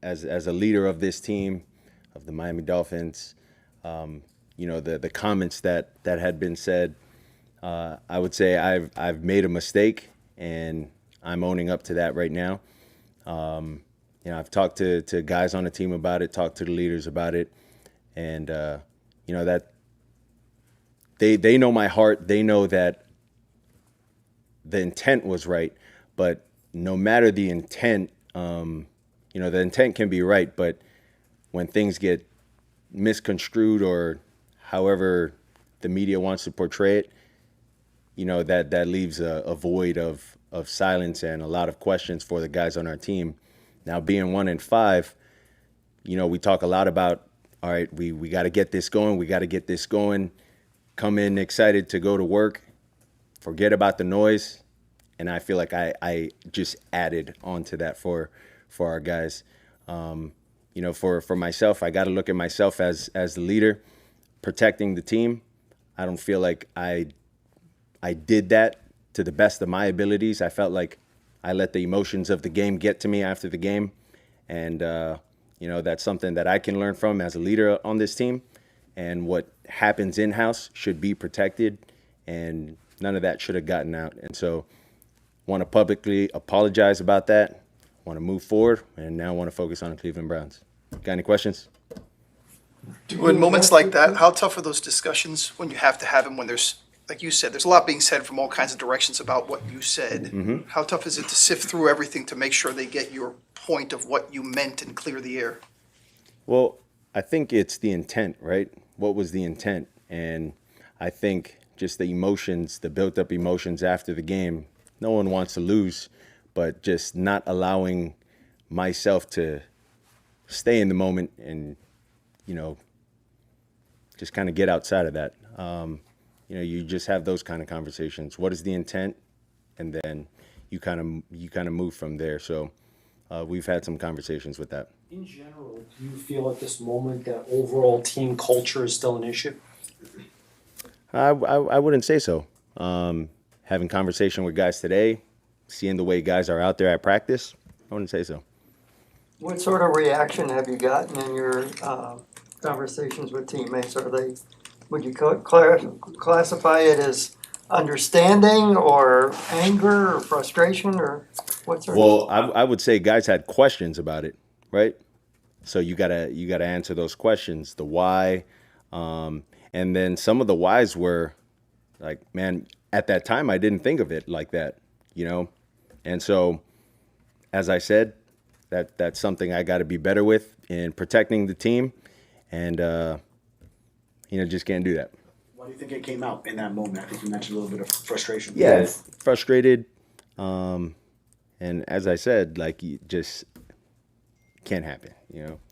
as a leader of this team, of the Miami Dolphins, the comments that had been said, I would say I've made a mistake, and I'm owning up to that right now. I've talked to guys on the team about it, talked to the leaders about it, and that they know my heart. They know that the intent was right, but no matter the intent, the intent can be right, but when things get misconstrued or however the media wants to portray it, that leaves a void of silence and a lot of questions for the guys on our team. Now, being 1-5, we talk a lot about, all right, we got to get this going. We got to get this going. Come in excited to go to work. Forget about the noise. And I feel like I just added on to that for our guys. For myself, I got to look at myself as the leader, protecting the team. I don't feel like I did that to the best of my abilities. I felt like I let the emotions of the game get to me after the game. And, that's something that I can learn from as a leader on this team. And what happens in-house should be protected, and none of that should have gotten out. And so want to publicly apologize about that, want to move forward, and now want to focus on the Cleveland Browns. Got any questions? In moments like that, how tough are those discussions when you have to have them, when there's, like you said, there's a lot being said from all kinds of directions about what you said. Mm-hmm. How tough is it to sift through everything to make sure they get your point of what you meant and clear the air? Well, I think it's the intent, right? What was the intent? And I think just the emotions, the built-up emotions after the game, no one wants to lose, but just not allowing myself to stay in the moment and, just kind of get outside of that. You just have those kind of conversations. What is the intent? And then you kind of move from there. So we've had some conversations with that. In general, do you feel at this moment that overall team culture is still an issue? I wouldn't say so. Having conversation with guys today, seeing the way guys are out there at practice, I wouldn't say so. What sort of reaction have you gotten in your conversations with teammates? Would you classify it as understanding or anger or frustration, or what sort Well, I would say guys had questions about it, right? So you gotta answer those questions, the why, and then some of the whys were like, man, at that time I didn't think of it like that, and so as I said, that's something I got to be better with in protecting the team, and just can't do that. Why do you think it came out in that moment? I think you mentioned a little bit of frustration. Yeah, frustrated, and as I said, like, you just can't happen.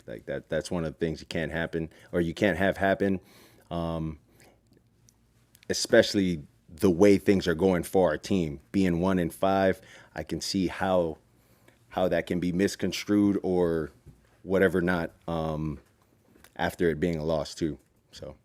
Like that's one of the things you can't happen, or you can't have happen, especially the way things are going for our team. Being 1-5, I can see how that can be misconstrued or whatever not, after it being a loss too. So.